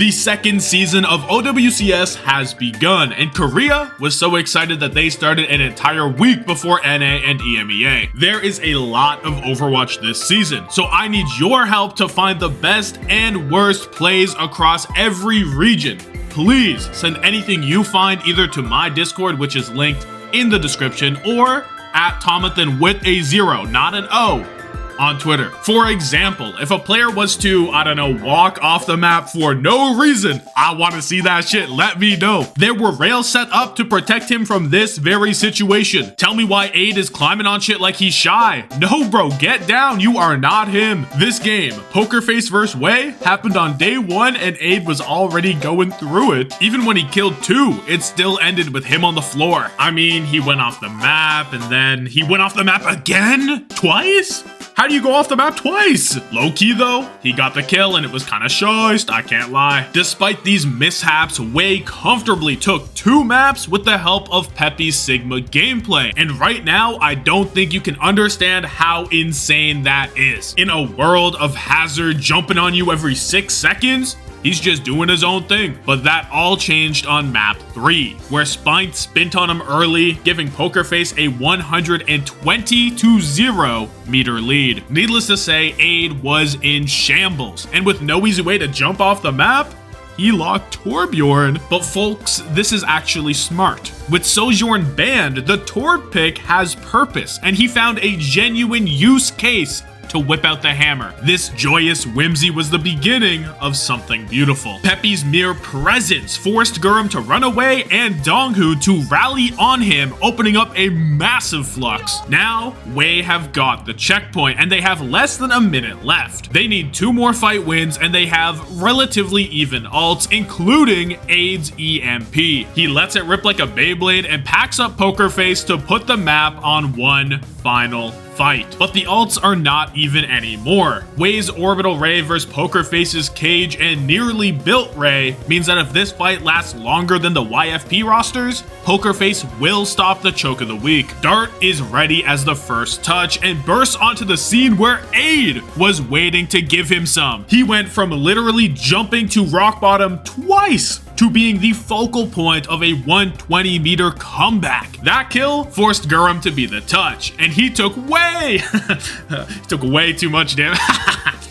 The second season of OWCS has begun, and Korea was so excited that they started an entire week before NA and EMEA. There is a lot of Overwatch this season, so I need your help to find the best and worst plays across every region. Please send anything you find either to my Discord, which is linked in the description, or at Tommathan with a 0, not an O, on Twitter. For example, if a player was to, I don't know, walk off the map for no reason, I want to see that shit, let me know. There were rails set up to protect him from this very situation. Tell me why Aid is climbing on shit like he's shy. No bro, get down, you are not him. This game, Poker Face vs. Wei, happened on day 1 and Aid was already going through it. Even when he killed 2, it still ended with him on the floor. I mean, he went off the map and then he went off the map again? Twice? How do you go off the map twice? Low-key though, he got the kill and it was kinda shoist, I can't lie. Despite these mishaps, Wei comfortably took 2 maps with the help of Peppy's Sigma gameplay. And right now, I don't think you can understand how insane that is. In a world of Hazard jumping on you every 6 seconds, he's just doing his own thing. But that all changed on map 3, where Spine spint on him early, giving Poker Face a 120-0 meter lead. Needless to say, Aid was in shambles, and with no easy way to jump off the map, he locked Torbjorn. But folks, this is actually smart. With Sojourn banned, the Torb pick has purpose, and he found a genuine use case to whip out the hammer. This joyous whimsy was the beginning of something beautiful. Peppy's mere presence forced Gurum to run away and Donghu to rally on him, opening up a massive flux. Now, Wei have got the checkpoint and they have less than a minute left. They need 2 more fight wins and they have relatively even ults, including Aid's EMP. He lets it rip like a Beyblade and packs up Poker Face to put the map on one final fight. But the ults are not even anymore. Wei's Orbital Ray versus Poker Face's Cage and Nearly Built Ray means that if this fight lasts longer than the YFP rosters, Poker Face will stop the choke of the week. Dart is ready as the first touch and bursts onto the scene where Aid was waiting to give him some. He went from literally jumping to rock bottom twice to being the focal point of a 120-meter comeback. That kill forced Gurum to be the touch, and he took way too much damage.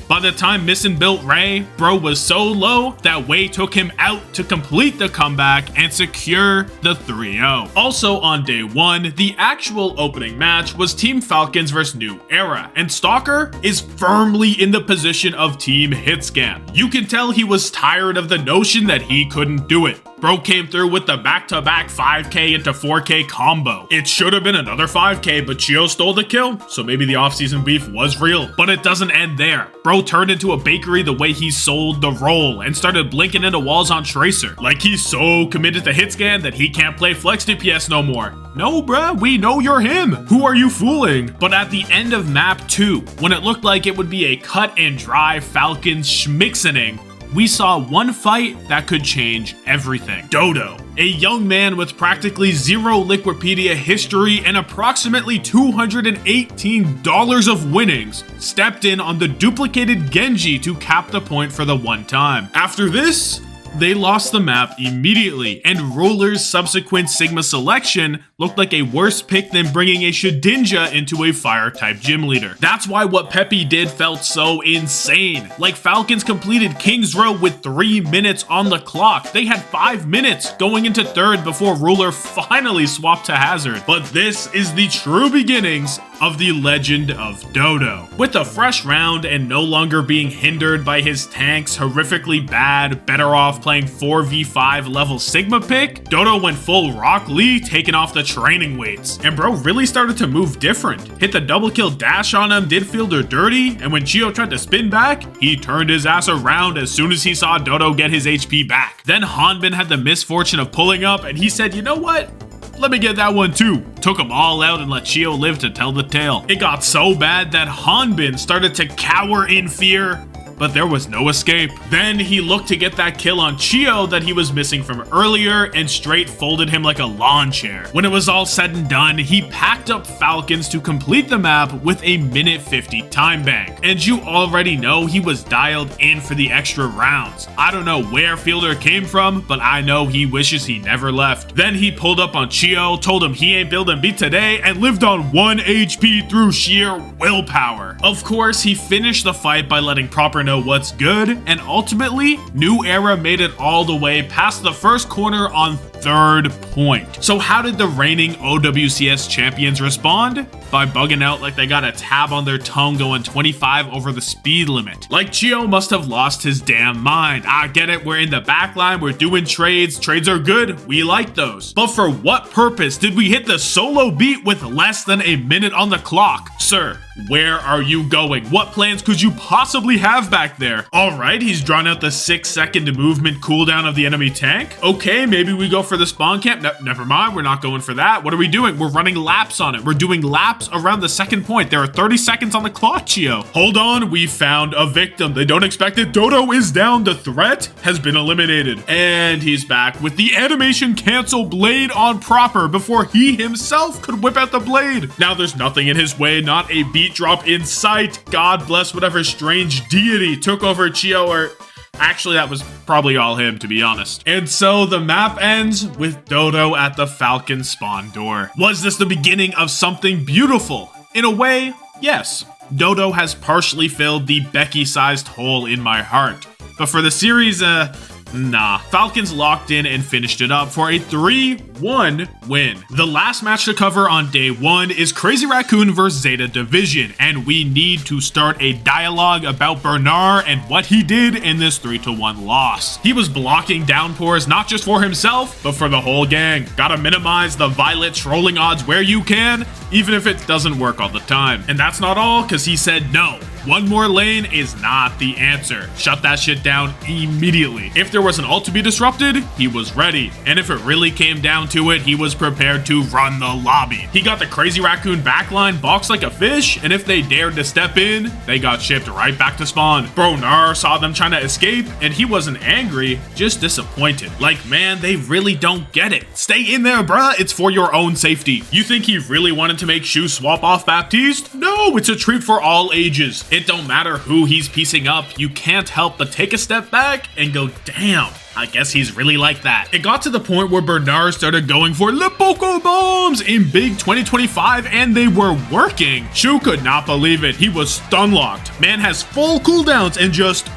By the time Missin built Ray, bro was so low that Wei took him out to complete the comeback and secure the 3-0. Also on day 1, the actual opening match was Team Falcons vs New Era, and Stalker is firmly in the position of Team Hitscan. You can tell he was tired of the notion that he couldn't do it. Bro came through with the back-to-back 5k into 4k combo. It should have been another 5k, but Chio stole the kill, so maybe the off-season beef was real. But it doesn't end there. Bro turned into a bakery the way he sold the roll and started blinking into walls on Tracer. Like he's so committed to hitscan that he can't play flex DPS no more. No bruh, we know you're him. Who are you fooling? But at the end of map 2, when it looked like it would be a cut and dry Falcons schmixening, we saw one fight that could change everything. Dodo, a young man with practically zero Liquipedia history and approximately $218 of winnings, stepped in on the duplicated Genji to cap the point for the one time. After this, they lost the map immediately, and Ruler's subsequent Sigma selection looked like a worse pick than bringing a Shedinja into a fire-type gym leader. That's why what Peppy did felt so insane. Like Falcons completed King's Row with 3 minutes on the clock. They had 5 minutes going into 3rd before Ruler finally swapped to Hazard. But this is the true beginnings of the legend of Dodo. With a fresh round and no longer being hindered by his tank's horrifically bad, better off playing 4v5 level Sigma pick, Dodo went full Rock Lee, taking off the training weights. And bro really started to move different. Hit the double kill dash on him, did Fielder dirty, and when Chio tried to spin back, he turned his ass around as soon as he saw Dodo get his HP back. Then Hanbin had the misfortune of pulling up and he said, you know what? Let me get that one too. Took them all out and let Chio live to tell the tale. It got so bad that Hanbin started to cower in fear but there was no escape. Then he looked to get that kill on Chio that he was missing from earlier and straight folded him like a lawn chair. When it was all said and done, he packed up Falcons to complete the map with a minute 50 time bank. And you already know he was dialed in for the extra rounds. I don't know where Fielder came from, but I know he wishes he never left. Then he pulled up on Chio, told him he ain't building beat today, and lived on 1 HP through sheer willpower. Of course, he finished the fight by letting Proper know what's good, and ultimately, New Era made it all the way past the first corner on 3rd point. So how did the reigning OWCS champions respond? By bugging out like they got a tab on their tongue going 25 over the speed limit. Like Chio must have lost his damn mind. I get it, we're in the back line, we're doing trades. Trades are good, we like those. But for what purpose did we hit the solo beat with less than a minute on the clock? Sir, where are you going? What plans could you possibly have back there? Alright, he's drawn out the 6-second movement cooldown of the enemy tank. Okay, maybe we go for the spawn camp. Never mind, we're not going for that. What are we doing? We're running laps on it. We're doing laps around the 2nd point. There are 30 seconds on the clock, Chio. Hold on, we found a victim. They don't expect it. Dodo is down. The threat has been eliminated. And he's back with the animation cancel blade on Proper before he himself could whip out the blade. Now there's nothing in his way, not a beat drop in sight. God bless whatever strange deity took over Chio, or actually, that was probably all him, to be honest. And so the map ends with Dodo at the Falcon spawn door. Was this the beginning of something beautiful? In a way, yes. Dodo has partially filled the Becky-sized hole in my heart. But for the series, nah. Falcons locked in and finished it up for a 3-1 win. The last match to cover on day 1 is Crazy Raccoon vs ZETA Division, and we need to start a dialogue about Bernard and what he did in this 3-1 loss. He was blocking downpours not just for himself, but for the whole gang. Gotta minimize the Violet trolling odds where you can, even if it doesn't work all the time. And that's not all, because he said no. One more lane is not the answer. Shut that shit down immediately. If there was an ult to be disrupted, he was ready. And if it really came down to it, he was prepared to run the lobby. He got the Crazy Raccoon backline boxed like a fish, and if they dared to step in, they got shipped right back to spawn. Bronard saw them trying to escape, and he wasn't angry, just disappointed. Like, man, they really don't get it. Stay in there, bruh. It's for your own safety. You think he really wanted to make Shu swap off Baptiste? No, it's a treat for all ages. It don't matter who he's piecing up, you can't help but take a step back and go, damn, I guess he's really like that. It got to the point where Bernard started going for Le Poco Bombs in Big 2025, and they were working. Shu could not believe it. He was stun locked. Man has full cooldowns and just...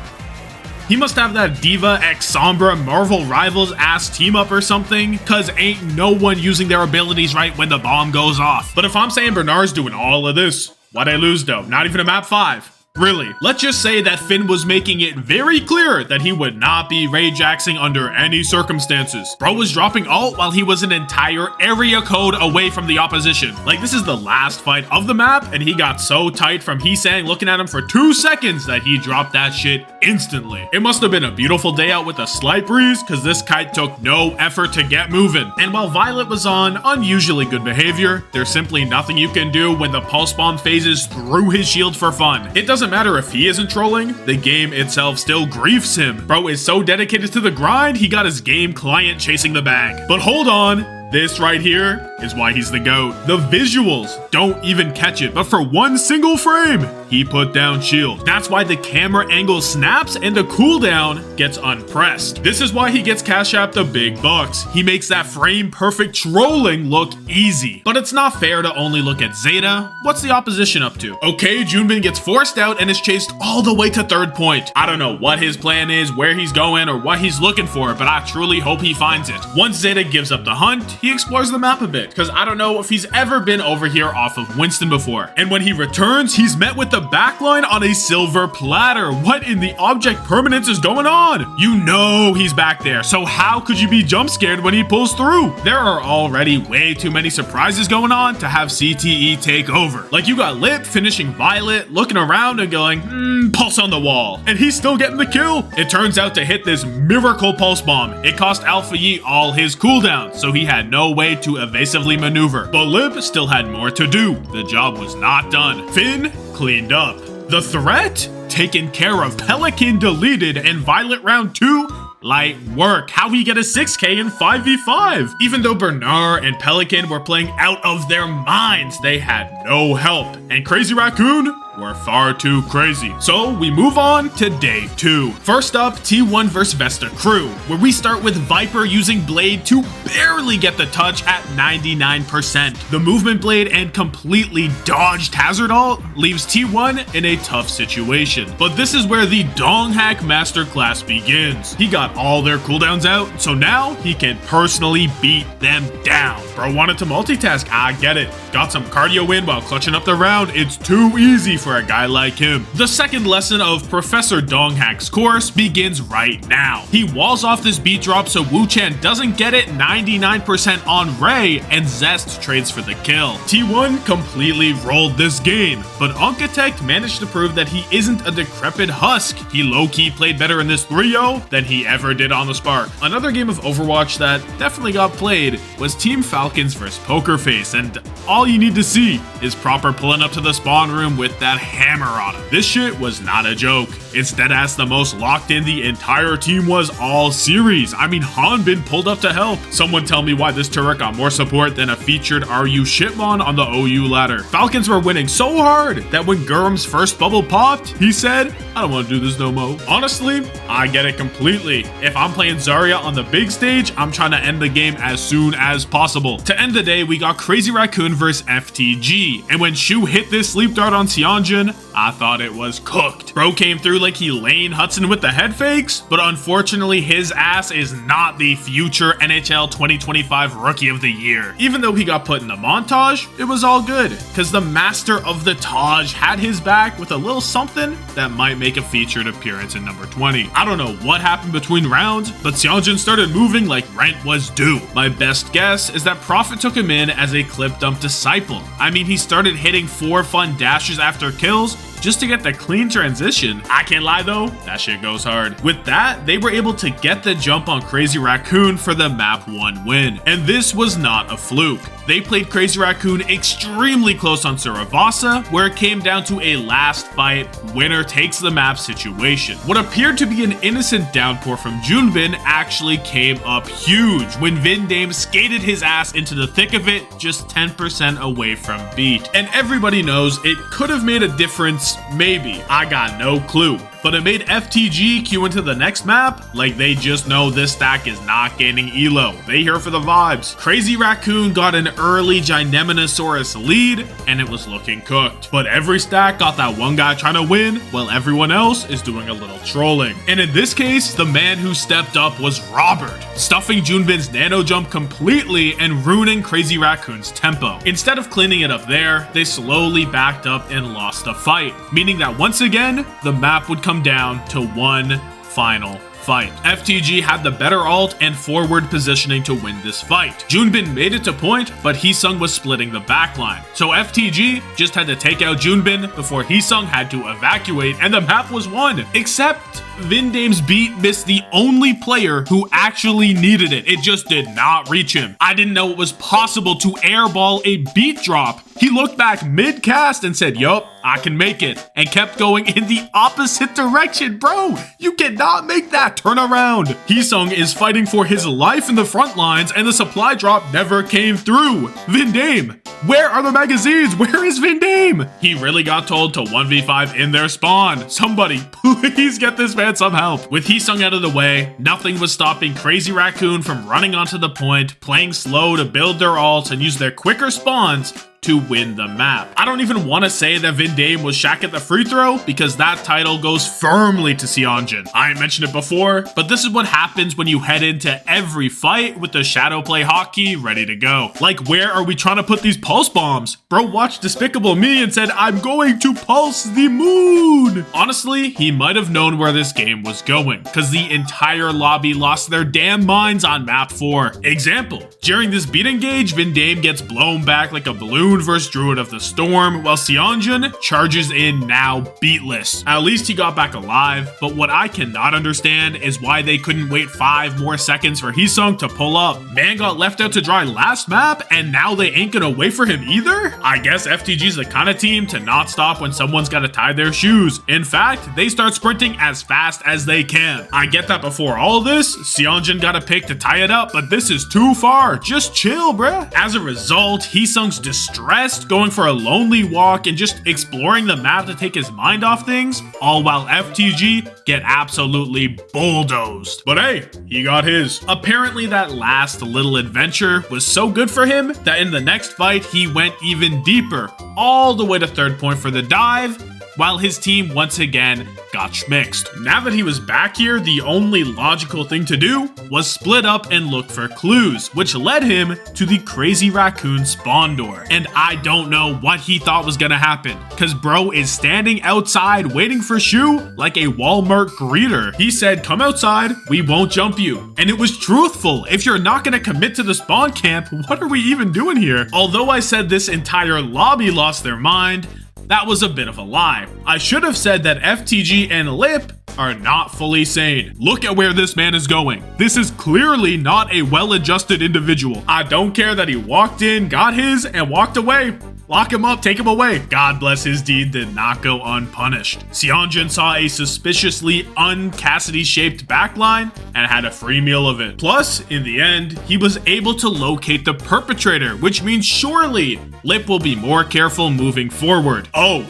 He must have that Diva x Sombra Marvel Rivals ass team up or something, cause ain't no one using their abilities right when the bomb goes off. But if I'm saying Bernard's doing all of this, why'd I lose though? Not even a map 5. Really, let's just say that Finn was making it very clear that he would not be Rajaxing under any circumstances. Bro was dropping ult while he was an entire area code away from the opposition. Like, this is the last fight of the map, and he got so tight from Heesang looking at him for 2 seconds that he dropped that shit instantly. It must have been a beautiful day out with a slight breeze, cause this kite took no effort to get moving. And while Violet was on unusually good behavior, there's simply nothing you can do when the pulse bomb phases through his shield for fun. It doesn't matter if he isn't trolling, the game itself still griefs him. Bro is so dedicated to the grind, he got his game client chasing the bag. But hold on, this right here is why he's the GOAT. The visuals don't even catch it, but for one single frame, he put down shield. That's why the camera angle snaps and the cooldown gets unpressed. This is why he gets Cash App the big bucks. He makes that frame perfect trolling look easy. But it's not fair to only look at ZETA. What's the opposition up to? Okay, Junbin gets forced out and is chased all the way to 3rd point. I don't know what his plan is, where he's going, or what he's looking for, but I truly hope he finds it. Once ZETA gives up the hunt, he explores the map a bit, because I don't know if he's ever been over here off of Winston before. And when he returns, he's met with the backline on a silver platter. What in the object permanence is going on? You know he's back there, so how could you be jump scared when he pulls through? There are already way too many surprises going on to have CTE take over. Like, you got Lip finishing Violet, looking around and going, pulse on the wall. And he's still getting the kill. It turns out to hit this miracle pulse bomb. It cost Alpha Yi all his cooldown, so he had no way to evasively maneuver. But Lip still had more to do. The job was not done. Finn cleaned up. The threat taken care of. Pelican deleted, and Violet round 2, light work. How he get a 6k in 5v5? Even though Bernard and Pelican were playing out of their minds, they had no help. And Crazy Raccoon were far too crazy. So we move on to day 2. First up, T1 vs Vesta Crew, where we start with Viper using Blade to barely get the touch at 99%. The movement blade and completely dodged hazard ult leaves T1 in a tough situation. But this is where the Dong Hack Masterclass begins. He got all their cooldowns out, so now he can personally beat them down. Bro wanted to multitask, I get it. Got some cardio in while clutching up the round. It's too easy for a guy like him. The second lesson of Professor Donghack's course begins right now. He walls off this beat drop so Wu-Chan doesn't get it 99% on Ray, and Zest trades for the kill. T1 completely rolled this game, but Unkatect managed to prove that he isn't a decrepit husk. He low-key played better in this 3-0 than he ever did on the Spark. Another game of Overwatch that definitely got played was Team Falcons vs Poker Face, and all you need to see is Proper pulling up to the spawn room with that hammer on him. This shit was not a joke. It's deadass the most locked in the entire team was all series. I mean, Hanbin pulled up to help. Someone tell me why this turret got more support than a featured RU shitmon on the OU ladder. Falcons were winning so hard that when Gurm's first bubble popped, he said, I don't want to do this no more. Honestly, I get it completely. If I'm playing Zarya on the big stage, I'm trying to end the game as soon as possible. To end the day, we got Crazy Raccoon vs FTG, and when Shu hit this sleep dart on Sionjin, I thought it was cooked. Bro came through like he Lane Hudson with the head fakes, but unfortunately his ass is not the future NHL 2025 Rookie of the Year. Even though he got put in the montage, it was all good, because the master of the Taj had his back with a little something that might make a featured appearance in number 20. I don't know what happened between rounds, but Sionjin started moving like rent was due. My best guess is that Prophet took him in as a clip dump disciple. I mean, he started hitting 4 fun dashes after kills just to get the clean transition. I can't lie though, that shit goes hard. With that, they were able to get the jump on Crazy Raccoon for the map 1 win. And this was not a fluke. They played Crazy Raccoon extremely close on Saravasa, where it came down to a last fight, winner takes the map situation. What appeared to be an innocent downpour from Junbin actually came up huge when Vindame skated his ass into the thick of it, just 10% away from beat. And everybody knows it could have made a difference, maybe. I got no clue. But it made FTG queue into the next map like they just know this stack is not gaining elo. They here for the vibes. Crazy Raccoon got an early Gineminosaurus lead and it was looking cooked. But every stack got that one guy trying to win while everyone else is doing a little trolling. And in this case, the man who stepped up was Robert, stuffing Junbin's nano jump completely and ruining Crazy Raccoon's tempo. Instead of cleaning it up there, they slowly backed up and lost the fight, meaning that once again, the map would come down to one final fight. FTG had the better ult and forward positioning to win this fight. Junbin made it to point, but Heesung was splitting the backline. So FTG just had to take out Junbin before Heesung had to evacuate and the map was won. Except Vindame's beat missed the only player who actually needed it. It just did not reach him. I didn't know it was possible to airball a beat drop. He looked back mid-cast and said, yup, I can make it, and kept going in the opposite direction. Bro, you cannot make that turn around. Heesung is fighting for his life in the front lines and the supply drop never came through. Vindame, where are the magazines? Where is Vindame? He really got told to 1v5 in their spawn. Somebody please get this man some help. With Heesung out of the way, nothing was stopping Crazy Raccoon from running onto the point, playing slow to build their ults and use their quicker spawns to win the map. I don't even want to say that Vindame was Shaq at the free throw because that title goes firmly to Sionjin. I ain't mentioned it before, but this is what happens when you head into every fight with the shadow play hotkey ready to go. Like, where are we trying to put these pulse bombs? Bro watched Despicable Me and said, I'm going to pulse the moon. Honestly, he might have known where this game was going because the entire lobby lost their damn minds on map 4. Example, during this beat engage, Vindame gets blown back like a balloon Raccoon versus Druid of the Storm, while Sionjun charges in now beatless. At least he got back alive, but what I cannot understand is why they couldn't wait 5 more seconds for Heesung to pull up. Man got left out to dry last map, and now they ain't gonna wait for him either? I guess FTG's the kind of team to not stop when someone's gotta tie their shoes. In fact, they start sprinting as fast as they can. I get that before all this, Sionjun got a pick to tie it up, but this is too far. Just chill, bruh. As a result, Heesung's distressed, going for a lonely walk and just exploring the map to take his mind off things, all while FTG get absolutely bulldozed. But hey, he got his. Apparently that last little adventure was so good for him that in the next fight he went even deeper, all the way to 3rd point for the dive, while his team once again got schmixed. Now that he was back here, the only logical thing to do was split up and look for clues, which led him to the Crazy Raccoon spawn door. And I don't know what he thought was gonna happen, cause bro is standing outside waiting for Shu like a Walmart greeter. He said, "Come outside, we won't jump you." And it was truthful. If you're not gonna commit to the spawn camp, what are we even doing here? Although I said this entire lobby lost their mind, that was a bit of a lie. I should have said that FTG and Lip are not fully sane. Look at where this man is going. This is clearly not a well-adjusted individual. I don't care that he walked in, got his, and walked away. Lock him up, take him away. God bless his deed did not go unpunished. Sionjun saw a suspiciously un-Cassidy-shaped backline and had a free meal of it. Plus, in the end, he was able to locate the perpetrator, which means surely Lip will be more careful moving forward. Oh,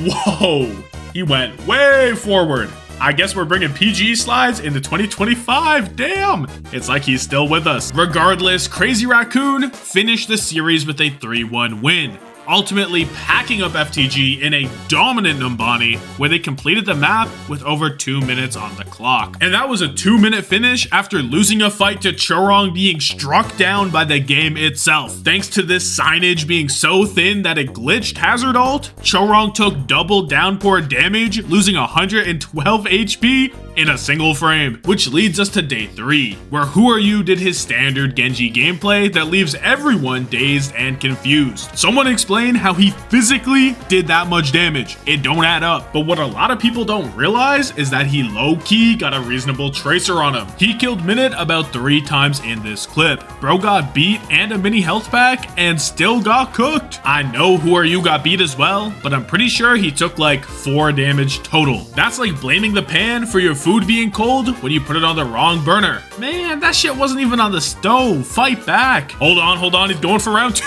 whoa. He went way forward. I guess we're bringing PG slides into 2025. Damn, it's like he's still with us. Regardless, Crazy Raccoon finished the series with a 3-1 win, ultimately packing up FTG in a dominant Numbani where they completed the map with over 2 minutes on the clock. And that was a 2-minute finish after losing a fight to Chorong being struck down by the game itself. Thanks to this signage being so thin that it glitched Hazard ult, Chorong took double downpour damage, losing 112 HP in a single frame, which leads us to day 3, where Who Are You did his standard Genji gameplay that leaves everyone dazed and confused. Someone explain how he physically did that much damage. It don't add up. But what a lot of people don't realize is that he low-key got a reasonable tracer on him. He killed Minute about 3 times in this clip. Bro got beat and a mini health pack and still got cooked. I know Who Are You got beat as well, but I'm pretty sure he took like 4 damage total. That's like blaming the pan for your food being cold when you put it on the wrong burner. Man, that shit wasn't even on the stove. Fight back. Hold on, he's going for round 2.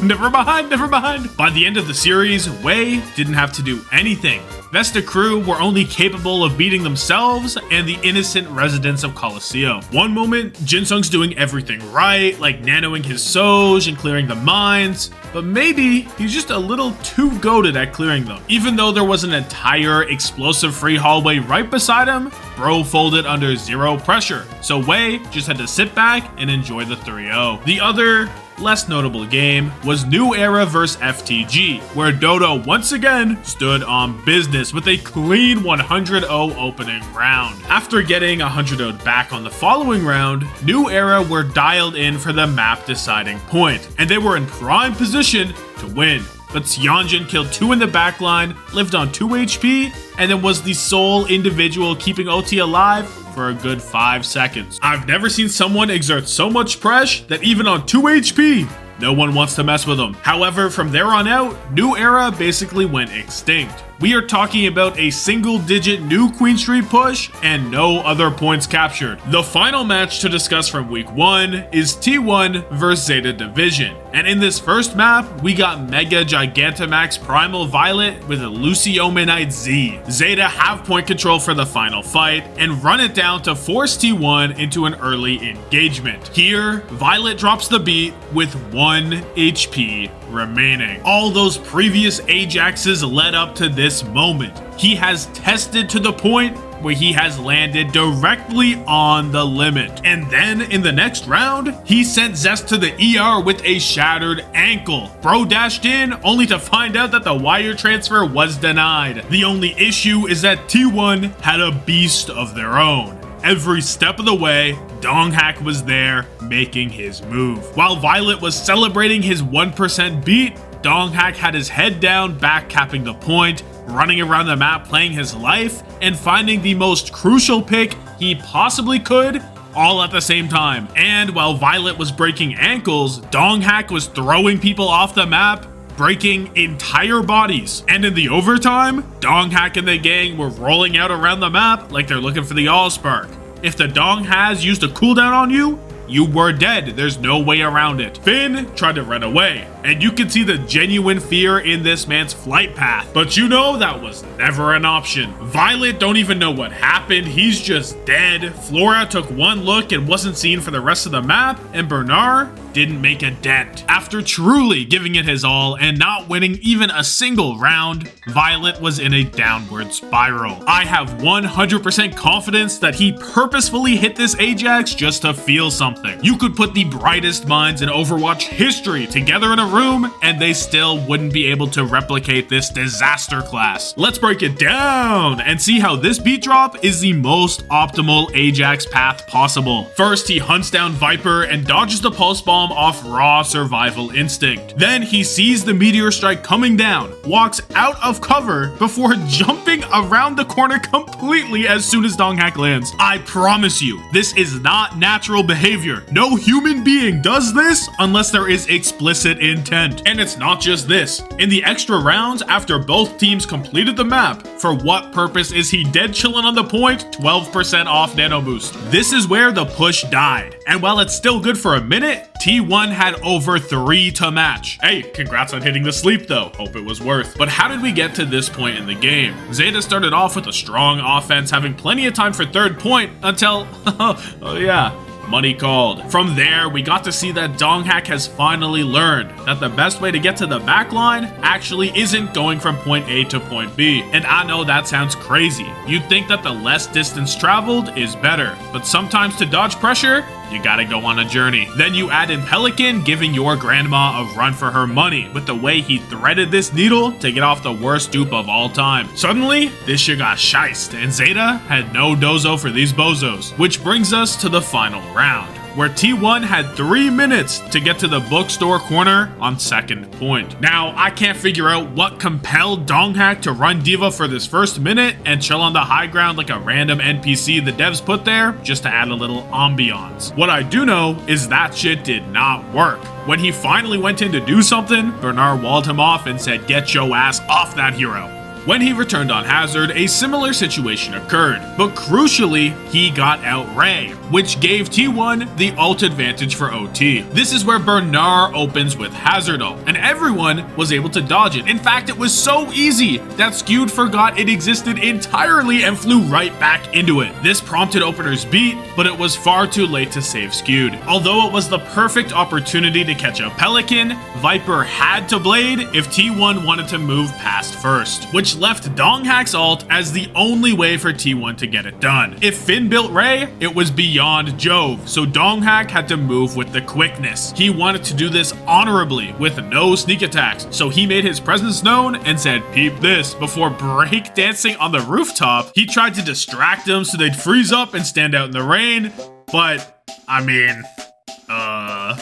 Never mind. By the end of the series, Wei didn't have to do anything. Vesta Crew were only capable of beating themselves and the innocent residents of Coliseum. One moment, Jinsung's doing everything right, like nanoing his Soj and clearing the mines, but maybe he's just a little too goated at clearing them. Even though there was an entire explosive free hallway right beside him, bro folded under 0 pressure, so Wei just had to sit back and enjoy the 3-0. The other less notable game was New Era vs FTG, where Dodo once again stood on business with a clean 100-0 opening round. After getting 100-0 back on the following round, New Era were dialed in for the map deciding point, and they were in prime position to win. But Sionjun killed 2 in the backline, lived on 2 HP, and then was the sole individual keeping OT alive for a good 5 seconds. I've never seen someone exert so much pressure that even on 2 HP, no one wants to mess with them. However, from there on out, New Era basically went extinct. We are talking about a single-digit new Queen Street push and no other points captured. The final match to discuss from week 1 is T1 vs ZETA Division. And in this first map, we got Mega Gigantamax Primal Violet with a Luciomanite Z. ZETA have point control for the final fight and run it down to force T1 into an early engagement. Here, Violet drops the beat with 1 HP remaining. All those previous Ajaxes led up to this moment. He has tested to the point where he has landed directly on the limit. And then in the next round, he sent Zest to the ER with a shattered ankle. Bro dashed in only to find out that the wire transfer was denied. The only issue is that T1 had a beast of their own. every step of the way, Donghak was there making his move. While Violet was celebrating his 1% beat, Donghak had his head down, back capping the point, running around the map playing his life, and finding the most crucial pick he possibly could, all at the same time. And while Violet was breaking ankles, Donghak was throwing people off the map, breaking entire bodies. And in the overtime, Donghak and the gang were rolling out around the map like they're looking for the Allspark. If the Dong has used a cooldown on you, you were dead. There's no way around it. Finn tried to run away, and you can see the genuine fear in this man's flight path. But you know that was never an option. Violet don't even know what happened. He's just dead. Flora took one look and wasn't seen for the rest of the map, and Bernard didn't make a dent. After truly giving it his all and not winning even a single round, Violet was in a downward spiral. I have 100% confidence that he purposefully hit this Ajax just to feel something. You could put the brightest minds in Overwatch history together in a room and they still wouldn't be able to replicate this disaster class. Let's break it down and see how this beat drop is the most optimal Ajax path possible. First, he hunts down Viper and dodges the pulse bomb off raw survival instinct. Then he sees the meteor strike coming down, walks out of cover before jumping around the corner completely as soon as Donghak lands. I promise you, this is not natural behavior. No human being does this unless there is explicit intent. And it's not just this. In the extra rounds after both teams completed the map, for what purpose is he dead chilling on the point? 12% off nano boost. This is where the push died. And while it's still good for a minute, T1 had over 3 to match. Hey, congrats on hitting the sleep though. Hope it was worth. But how did we get to this point in the game? ZETA started off with a strong offense, having plenty of time for third point until, oh yeah, money called. From there, we got to see that Donghak has finally learned that the best way to get to the backline actually isn't going from point A to point B. And I know that sounds crazy. You'd think that the less distance traveled is better, but sometimes to dodge pressure, you gotta go on a journey. Then you add in Pelican giving your grandma a run for her money with the way he threaded this needle to get off the worst dupe of all time. Suddenly, this shit got shiced and ZETA had no dozo for these bozos. Which brings us to the final round, where T1 had 3 minutes to get to the bookstore corner on second point. Now, I can't figure out what compelled Donghak to run Diva for this first minute and chill on the high ground like a random NPC the devs put there just to add a little ambiance. What I do know is that shit did not work. When he finally went in to do something, Bernard walled him off and said, "Get your ass off that hero." When he returned on Hazard, a similar situation occurred, but crucially, he got out Ray, which gave T1 the ult advantage for OT. This is where Bernard opens with Hazard ult, and everyone was able to dodge it. In fact, it was so easy that Skewed forgot it existed entirely and flew right back into it. This prompted Opener's beat, but it was far too late to save Skewed. Although it was the perfect opportunity to catch a Pelican, Viper had to blade if T1 wanted to move past first, which left Donghak's ult as the only way for T1 to get it done. If Finn built Ray, it was beyond Jove, so Donghak had to move with the quickness. He wanted to do this honorably with no sneak attacks, so he made his presence known and said, "Peep this," before breakdancing on the rooftop. He tried to distract them so they'd freeze up and stand out in the rain, but I mean,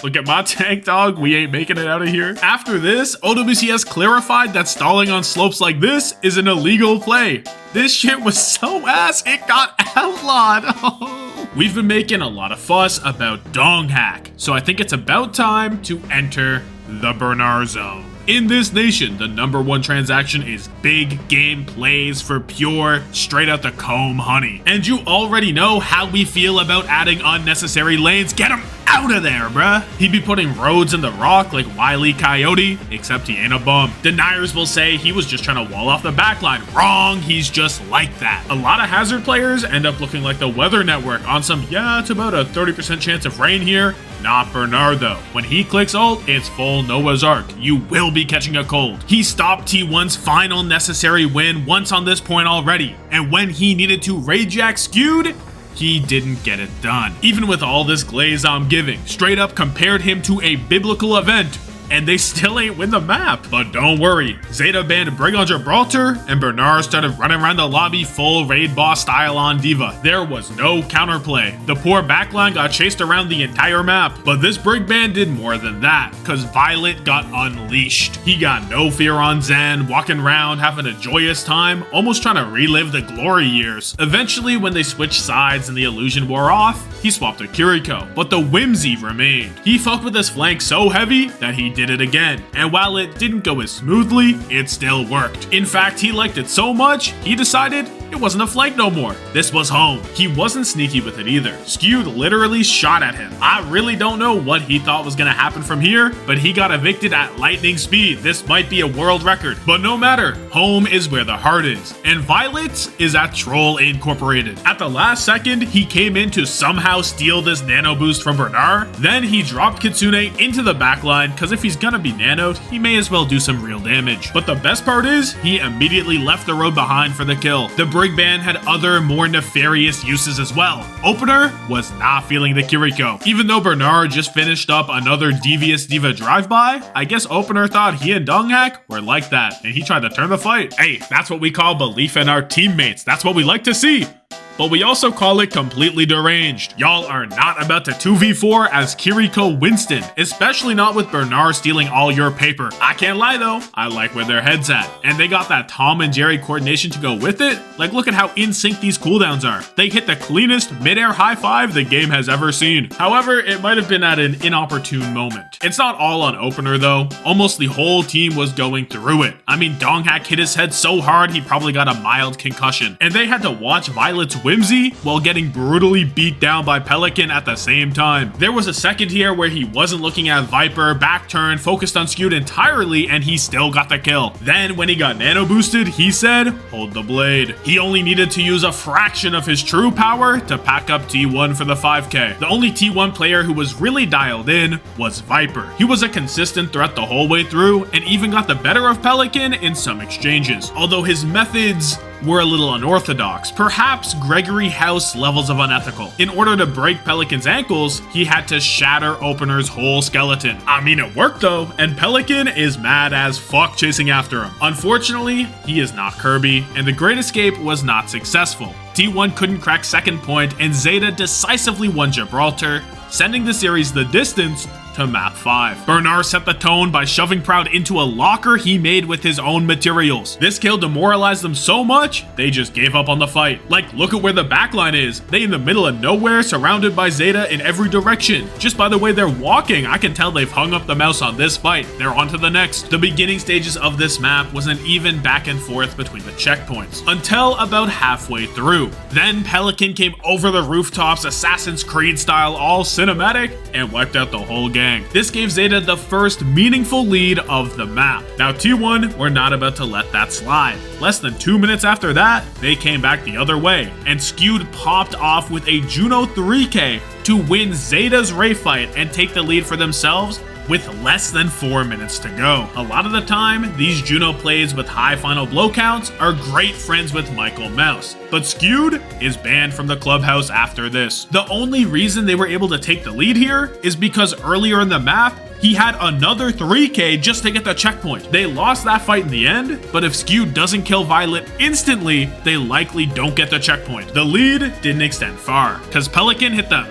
look at my tank, dog. We ain't making it out of here. After this, OWCS clarified that stalling on slopes like this is an illegal play. This shit was so ass, it got outlawed. We've been making a lot of fuss about Donghak, so I think it's about time to enter the Bernard zone. In this nation, the #1 transaction is big game plays for pure, straight out the comb honey. And you already know how we feel about adding unnecessary lanes. Get him out of there, bruh. He'd be putting roads in the rock like Wile E. Coyote, except he ain't a bum. Deniers will say he was just trying to wall off the backline. Wrong, he's just like that. A lot of Hazard players end up looking like the Weather Network on some, yeah, it's about a 30% chance of rain here. Not Bernard though. When he clicks ult, it's full Noah's Ark. You will be catching a cold. He stopped T1's final necessary win once on this point already, and when he needed to Rajack Skewed, he didn't get it done. Even with all this glaze I'm giving, straight up compared him to a biblical event, and they still ain't win the map. But don't worry, Zeta banned Brig on Gibraltar, and Bernard started running around the lobby full raid boss style on Diva. There was no counterplay. The poor backline got chased around the entire map, but this Brig ban did more than that, cause Violet got unleashed. He got no fear on Zen, walking around having a joyous time, almost trying to relive the glory years. Eventually, when they switched sides and the illusion wore off, he swapped to Kiriko, but the whimsy remained. He fucked with his flank so heavy that he did it again, and while it didn't go as smoothly, it still worked. In fact, he liked it so much, he decided it wasn't a flank no more. This was home. He wasn't sneaky with it either. Skewed literally shot at him. I really don't know what he thought was gonna happen from here, but he got evicted at lightning speed. This might be a world record, but no matter. Home is where the heart is, and Violet is at Troll Incorporated. At the last second, he came in to somehow steal this nano boost from Bernard. Then he dropped Kitsune into the backline, cause if he's gonna be nanoed, he may as well do some real damage. But the best part is, he immediately left the road behind for the kill. The Brig ban had other more nefarious uses as well. Opener was not feeling the Kiriko. Even though Bernard just finished up another devious Diva drive-by, I guess Opener thought he and Donghak were like that, and he tried to turn the fight. Hey, that's what we call belief in our teammates. That's what we like to see. But we also call it completely deranged. Y'all are not about to 2v4 as Kiriko Winston, especially not with Bernard stealing all your paper. I can't lie though, I like where their head's at. And they got that Tom and Jerry coordination to go with it. Like, look at how in sync these cooldowns are. They hit the cleanest mid-air high five the game has ever seen. However, it might have been at an inopportune moment. It's not all on Opener though. Almost the whole team was going through it. I mean, Donghak hit his head so hard he probably got a mild concussion. And they had to watch Violet's whimsy while getting brutally beat down by Pelican at the same time. There was a second here where he wasn't looking at Viper, back turn, focused on Skewed entirely, and he still got the kill. Then when he got nano boosted, he said, hold the blade. He only needed to use a fraction of his true power to pack up T1 for the 5k. The only T1 player who was really dialed in was Viper. He was a consistent threat the whole way through, and even got the better of Pelican in some exchanges. Although his methods were a little unorthodox, perhaps Gregory House levels of unethical. In order to break Pelican's ankles, he had to shatter Opener's whole skeleton. I mean, it worked though, and Pelican is mad as fuck chasing after him. Unfortunately, he is not Kirby, and the Great Escape was not successful. T1 couldn't crack second point, and Zeta decisively won Gibraltar, sending the series the distance to map 5. Bernard set the tone by shoving Proud into a locker he made with his own materials. This kill demoralized them so much, they just gave up on the fight. Like, look at where the backline is. They in the middle of nowhere, surrounded by Zeta in every direction. Just by the way they're walking, I can tell they've hung up the mouse on this fight. They're on to the next. The beginning stages of this map was an even back and forth between the checkpoints, until about halfway through. Then Pelican came over the rooftops, Assassin's Creed style, all cinematic, and wiped out the whole game. This gave Zeta the first meaningful lead of the map. Now T1 were not about to let that slide. Less than 2 minutes after that, they came back the other way, and Skewed popped off with a Juno 3k to win Zeta's Ray fight and take the lead for themselves with less than 4 minutes to go. A lot of the time, these Juno plays with high final blow counts are great friends with Michael Mouse, but Skewed is banned from the clubhouse after this. The only reason they were able to take the lead here is because earlier in the map, he had another 3k just to get the checkpoint. They lost that fight in the end, but if Skewed doesn't kill Violet instantly, they likely don't get the checkpoint. The lead didn't extend far, cause Pelican hit the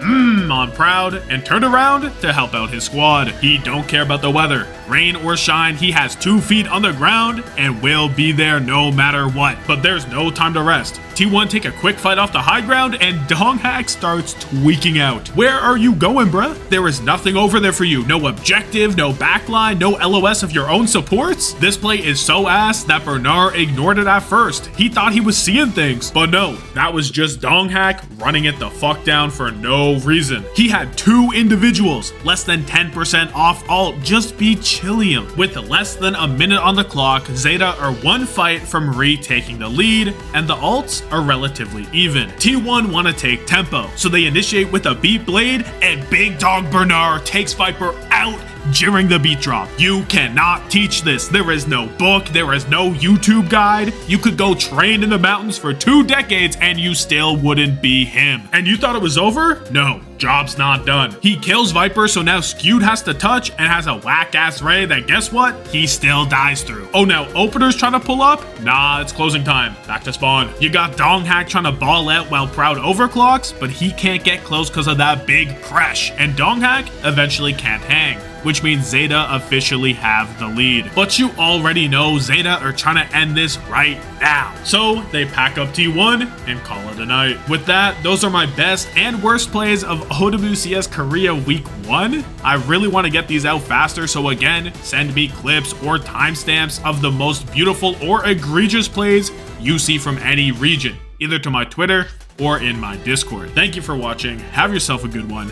on Proud and turned around to help out his squad. He don't care about the weather. Rain or shine, he has 2 feet on the ground and will be there no matter what. But there's no time to rest. T1 take a quick fight off the high ground and Donghak starts tweaking out. Where are you going, bruh? There is nothing over there for you. No objective, no backline, no LOS of your own supports? This play is so ass that Bernard ignored it at first. He thought he was seeing things, but no, that was just Donghak running it the fuck down for no reason. He had 2 individuals, less than 10% off alt, just be chillium. With less than a minute on the clock, Zeta are 1 fight from retaking the lead, and the alts are relatively even. T1 want to take tempo, so they initiate with a beat blade, and Big Dog Bernard takes Viper out during the beat drop. You cannot teach this. There is no book, there is no YouTube guide. You could go train in the mountains for 2 decades and you still wouldn't be him. And you thought it was over? No. job's not done. He kills Viper, so now Skewed has to touch and has a whack-ass Ray that, guess what? He still dies through. Oh, now Opener's trying to pull up? Nah, it's closing time. Back to spawn. You got Donghack trying to ball out while Proud overclocks, but he can't get close because of that big crash, and Donghack eventually can't hang, which means ZETA officially have the lead. But you already know ZETA are trying to end this right now. So they pack up T1 and call it a night. With that, those are my best and worst plays of OWCS Korea Week 1. I really want to get these out faster, so again, send me clips or timestamps of the most beautiful or egregious plays you see from any region, either to my Twitter or in my Discord. Thank you for watching. Have yourself a good one.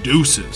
Deuces.